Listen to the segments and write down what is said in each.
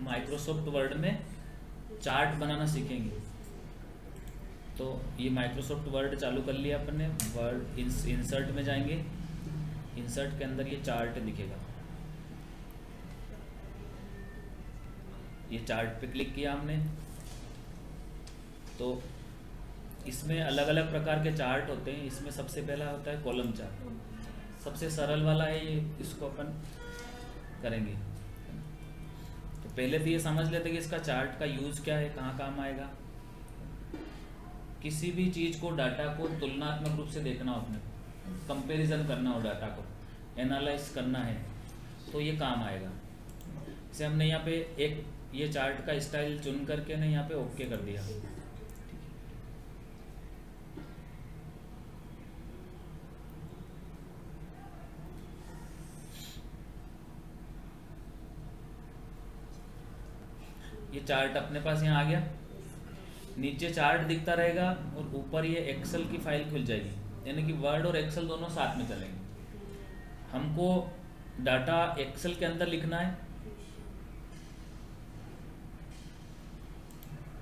Microsoft word में chart बनाना सीखेंगे। तो ये माइक्रोसॉफ्ट वर्ड चालू कर लिया अपन ने। वर्ड इंसर्ट में जाएंगे, इंसर्ट के अंदर ये चार्ट दिखेगा, ये चार्ट पे क्लिक किया हमने। तो इसमें अलग अलग प्रकार के चार्ट होते हैं। इसमें सबसे पहला होता है कॉलम चार्ट, सबसे सरल वाला है ये, इसको अपन करेंगे। तो पहले तो ये समझ लेते कि इसका चार्ट का यूज़ क्या है, कहाँ काम आएगा। किसी भी चीज़ को, डाटा को तुलनात्मक रूप से देखना हो, अपने कंपैरिजन करना हो, डाटा को एनालाइज करना है, तो ये काम आएगा। जैसे हमने यहाँ पे एक ये चार्ट का स्टाइल चुन करके ने यहाँ पे ओके कर दिया। ये चार्ट अपने पास यहाँ आ गया, नीचे चार्ट दिखता रहेगा और ऊपर ये एक्सेल की फाइल खुल जाएगी, यानी कि वर्ड और एक्सेल दोनों साथ में चलेंगे। हमको डाटा एक्सेल के अंदर लिखना है,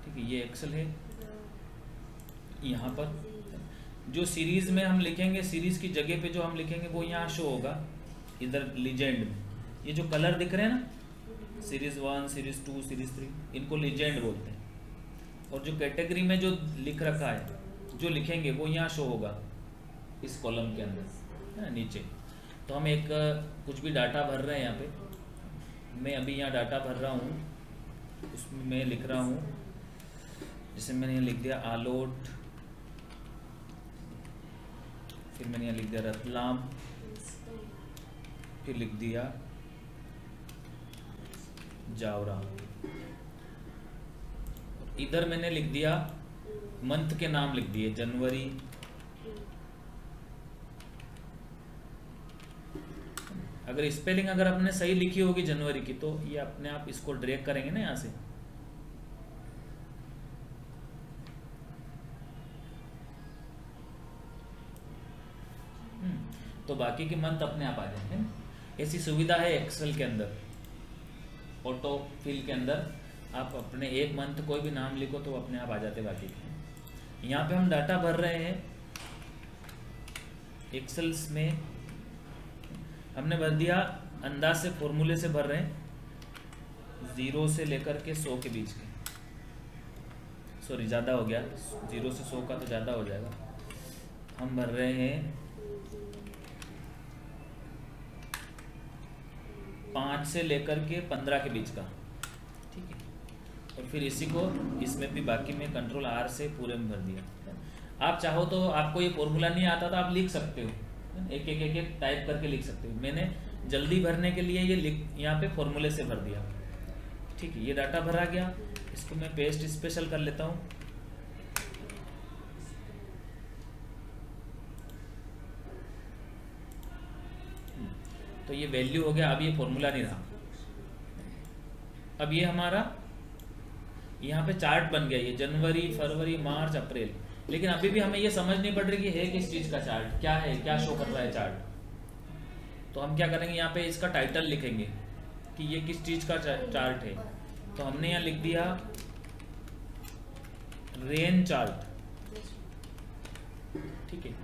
ठीक है, ये एक्सेल है। यहाँ पर जो सीरीज में हम लिखेंगे, सीरीज की जगह पे जो हम लिखेंगे वो यहाँ शो होगा, इधर लीजेंड में। ये जो कलर दिख रहे हैं ना, सीरीज 1, सीरीज 2, सीरीज 3, इनको लीजेंड बोलते हैं। और जो कैटेगरी में जो लिख रखा है, जो लिखेंगे वो यहाँ शो होगा इस कॉलम के अंदर, है ना, नीचे। तो हम एक कुछ भी डाटा भर रहे हैं यहाँ पे। मैं अभी यहाँ डाटा भर रहा हूँ, उसमें मैं लिख रहा हूँ, जैसे मैंने यहाँ लिख दिया आलोट, फिर मैंने यहाँ लिख दिया रतलाम, फिर लिख दिया जावरा। इधर मैंने लिख दिया मंथ के नाम लिख दिए, जनवरी, अगर स्पेलिंग अगर आपने सही लिखी होगी जनवरी की, तो ये अपने आप इसको ड्रैग करेंगे ना यहाँ से। तो बाकी के मंथ अपने आप आ जाएंगे। ऐसी सुविधा है एक्सेल के अंदर, ऑटो फिल के अंदर। आप अपने एक मंथ कोई भी नाम लिखो तो अपने आप आ जाते बाकी के। यहाँ पे हम डाटा भर रहे हैं एक्सेल्स में, हमने भर दिया अंदाज से, फॉर्मूले से भर रहे हैं, 0 से लेकर के 100 के बीच के। सॉरी, ज़्यादा हो गया, 0 से 100 का तो ज़्यादा हो जाएगा। हम भर रहे हैं 5 से लेकर के 15 के बीच का, ठीक है। और फिर इसी को इसमें भी बाकी में कंट्रोल R से पूरे में भर दिया। आप चाहो तो, आपको ये फॉर्मूला नहीं आता तो आप लिख सकते हो, एक एक टाइप करके लिख सकते हो। मैंने जल्दी भरने के लिए ये यहाँ पे फॉर्मूले से भर दिया, ठीक है। ये डाटा भरा गया, इसको मैं पेस्ट स्पेशल कर लेता हूँ। तो ये वैल्यू हो गया, अब ये फॉर्मूला नहीं रहा। अब ये हमारा यहाँ पे चार्ट बन गया, ये जनवरी, फरवरी, मार्च, अप्रैल। लेकिन अभी भी हमें ये समझ नहीं पड़ रही कि है किस चीज़ का चार्ट, क्या है, क्या शो कर रहा है चार्ट। तो हम क्या करेंगे, यहाँ पे इसका टाइटल लिखेंगे कि ये किस चीज़ का चार्ट है। तो हमने यहाँ लिख दिया रेन चार्ट, ठीक है।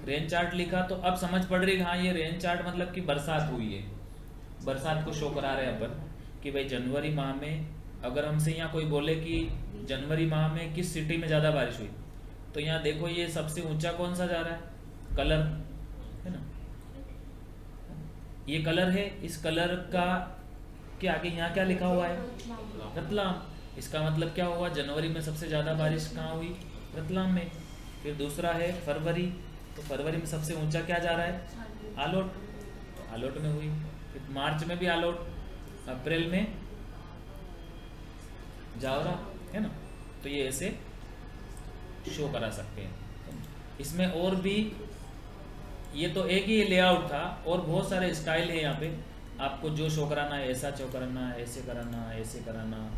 रेन चार्ट लिखा तो अब समझ पड़ रही है, हाँ ये रेन चार्ट मतलब कि बरसात हुई है, बरसात को शो करा रहे हैं अपन कि भाई जनवरी माह में, अगर हमसे यहाँ कोई बोले कि जनवरी माह में किस सिटी में ज़्यादा बारिश हुई, तो यहाँ देखो ये सबसे ऊंचा कौन सा जा रहा है, कलर है ना, ये कलर है। इस कलर का के आगे यहाँ क्या लिखा हुआ है, रतलाम। इसका मतलब क्या हुआ, जनवरी में सबसे ज़्यादा बारिश कहाँ हुई, रतलाम में। फिर दूसरा है फरवरी, तो फरवरी में सबसे ऊंचा क्या जा रहा है, आलोट, तो आलोट में हुई। फिर मार्च में भी आलोट, अप्रैल में जावरा, है ना। तो ये ऐसे शो करा सकते हैं। इसमें और भी, ये तो एक ही लेआउट था, और बहुत सारे स्टाइल है यहाँ पे। आपको जो शो कराना है, ऐसा शो कराना है, ऐसे कराना, ऐसे कराना,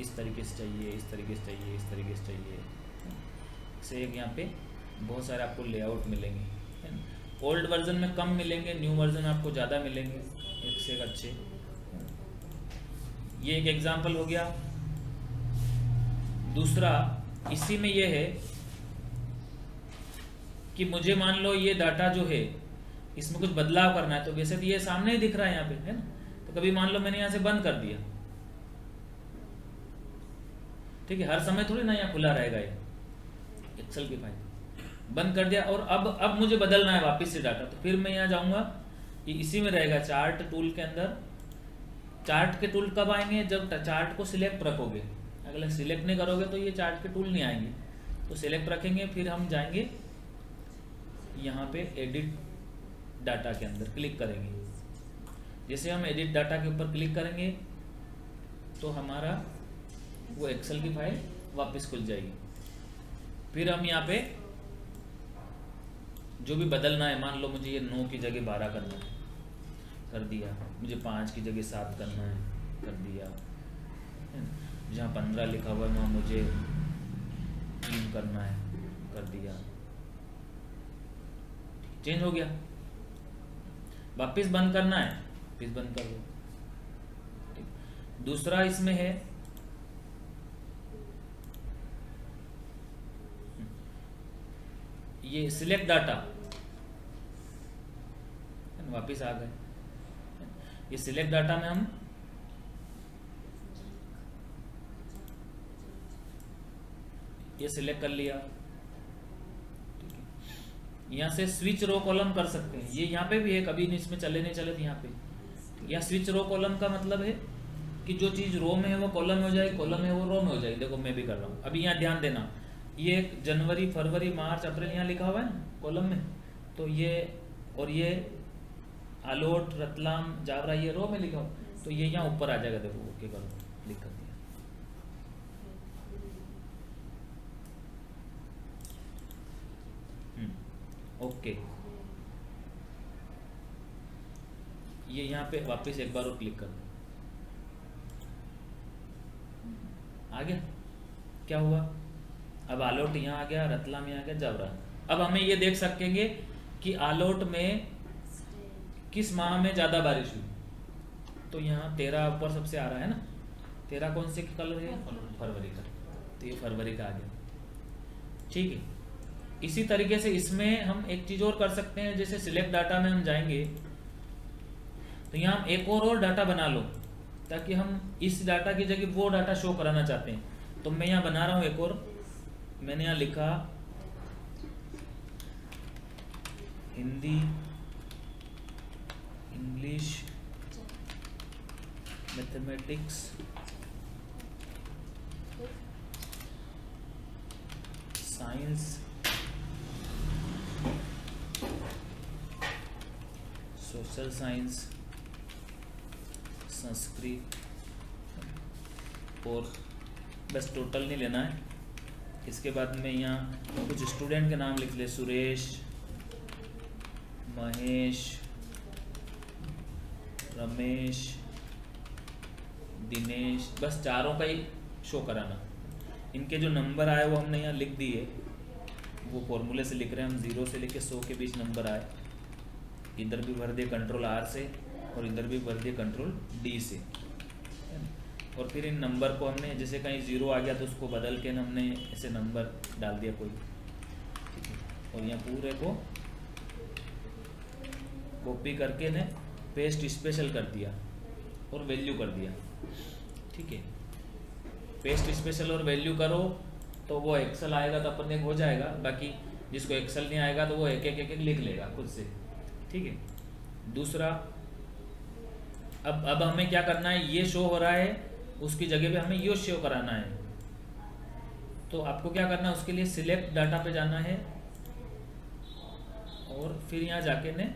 इस तरीके से चाहिए, इस तरीके से चाहिए, इस तरीके से चाहिए, से एक यहाँ पे बहुत सारे आपको लेआउट मिलेंगे, है ना। ओल्ड वर्जन में कम मिलेंगे, न्यू वर्जन आपको ज़्यादा मिलेंगे, एक से एक अच्छे। ये एक एग्जाम्पल हो गया। दूसरा इसी में ये है कि मुझे मान लो ये डाटा जो है इसमें कुछ बदलाव करना है, तो वैसे तो ये सामने ही दिख रहा है यहाँ पे, है ना। तो कभी मान लो मैंने यहाँ से बंद कर दिया, ठीक है, हर समय थोड़ी ना यहाँ खुला रहेगा ये एक्सेल की फाइल। बंद कर दिया और अब मुझे बदलना है वापस से डाटा, तो फिर मैं यहाँ जाऊँगा, ये इसी में रहेगा चार्ट टूल के अंदर। चार्ट के टूल कब आएंगे? जब चार्ट को सिलेक्ट रखोगे। अगर सिलेक्ट नहीं करोगे तो ये चार्ट के टूल नहीं आएंगे। तो सिलेक्ट रखेंगे, फिर हम जाएंगे यहाँ पे एडिट डाटा के अंदर क्लिक करेंगे। जैसे हम एडिट डाटा के ऊपर क्लिक करेंगे तो हमारा वो एक्सेल की फाइल वापस खुल जाएगी। फिर हम यहाँ पे जो भी बदलना है, मान लो मुझे ये 9 की जगह 12 करना है, कर दिया। मुझे 5 की जगह 7 करना है, कर दिया। जहाँ 15 लिखा हुआ है वहाँ मुझे 3 करना है, कर दिया। चेंज हो गया। वापस बंद करना है, वापस बंद कर दो। दूसरा इसमें है ये सिलेक्ट डाटा, वापस आ गए। ये सिलेक्ट डाटा में हम ये सिलेक्ट कर लिया, ठीक है। यहाँ से स्विच रो कॉलम कर सकते हैं। ये यहाँ पे भी है, कभी इसमें चले नहीं चले, यहाँ पे या स्विच रो कॉलम का मतलब है कि जो चीज रो में है वो कॉलम में हो जाए, कॉलम में वो रो में हो जाए। देखो मैं भी कर रहा हूँ। अभी यहाँ ध्यान देना, ये जनवरी फरवरी मार्च अप्रैल यहाँ लिखा हुआ है ना कॉलम में, तो ये और ये आलोट रतलाम जावरा ये रो में लिखा हो, तो ये यहाँ ऊपर आ जाएगा। देखो ओके करो, क्लिक कर दिया। ओके, ये यहाँ पे वापस एक बार और क्लिक कर दो, आ गया। क्या हुआ? अब आलोट यहाँ आ गया, रतलाम यहाँ आ गया, जावरा। अब हमें ये देख सकेंगे कि आलोट में किस माह में ज्यादा बारिश हुई। तो यहाँ 13 ऊपर सबसे आ रहा है ना, 13 कौन से कलर है? फरवरी का, तो ये फरवरी का आ गया, ठीक है। इसी तरीके से इसमें हम एक चीज और कर सकते हैं। जैसे सिलेक्ट डाटा में हम जाएंगे तो यहाँ हम एक और डाटा बना लो, ताकि हम इस डाटा की जगह वो डाटा शो कराना चाहते हैं। तो मैं यहाँ बना रहा हूँ एक और, मैंने यहाँ लिखा Hindi English mathematics science social science Sanskrit, और बस टोटल नहीं लेना है। इसके बाद में यहाँ कुछ स्टूडेंट के नाम लिख ले, सुरेश, महेश, रमेश, दिनेश, बस चारों का ही शो कराना। इनके जो नंबर आए वो हमने यहाँ लिख दिए, वो फॉर्मूले से लिख रहे हैं हम, 0 से लेके 100 के बीच नंबर आए। इधर भी भर दिए कंट्रोल R से, और इधर भी भर दिए कंट्रोल D से। और फिर इन नंबर को हमने, जैसे कहीं 0 आ गया तो उसको बदल के हमने ऐसे नंबर डाल दिया कोई, ठीक है। और यहाँ पूरे को कॉपी करके ने पेस्ट स्पेशल कर दिया और वैल्यू कर दिया, ठीक है। पेस्ट स्पेशल और वैल्यू करो तो वो एक्सेल आएगा तो अपन एक हो जाएगा। बाकी जिसको एक्सेल नहीं आएगा तो वो एक एक लिख लेगा खुद से, ठीक है। दूसरा, अब हमें क्या करना है, ये शो हो रहा है, उसकी जगह पे हमें ये शो कराना है। तो आपको क्या करना है, उसके लिए सिलेक्ट डाटा पे जाना है और फिर यहाँ जाके ने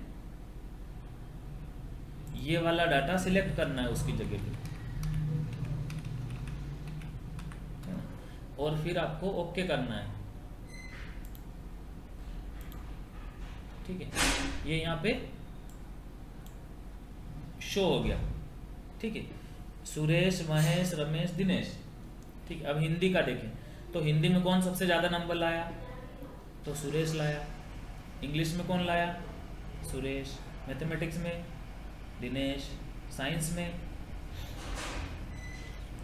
ये वाला डाटा सिलेक्ट करना है उसकी जगह पे, और फिर आपको ओके करना है, ठीक है। ये यहाँ पे शो हो गया, ठीक है। सुरेश, महेश, रमेश, दिनेश, ठीक है। अब हिंदी का देखें तो हिंदी में कौन सबसे ज़्यादा नंबर लाया, तो सुरेश लाया। इंग्लिश में कौन लाया, सुरेश। मैथमेटिक्स में दिनेश। साइंस में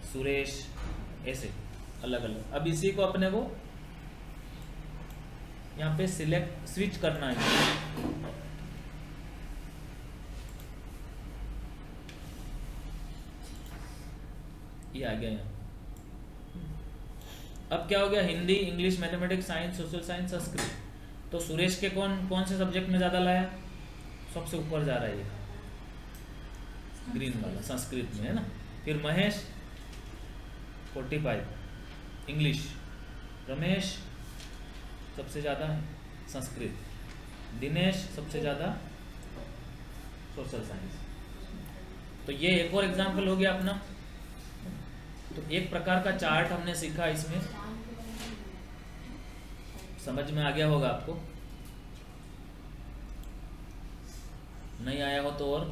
सुरेश, ऐसे अलग अलग। अब इसी को अपने को यहाँ पे सिलेक्ट स्विच करना है। ये आ गया यहाँ। अब क्या हो गया, Hindi, English, mathematics, science, social science, Sanskrit. तो सुरेश के कौन से सब्जेक्ट में ज़्यादा लाया, सबसे ऊपर जा रहा है ये ग्रीन वाला, संस्कृत में है ना। फिर महेश 45 इंग्लिश, रमेश सबसे ज़्यादा संस्कृत, दिनेश सबसे ज़्यादा सोशल साइंस। तो ये एक और एग्जाम्पल हो गया अपना। तो एक प्रकार का चार्ट हमने सीखा, इसमें समझ में आ गया होगा आपको, नहीं आया हो तो और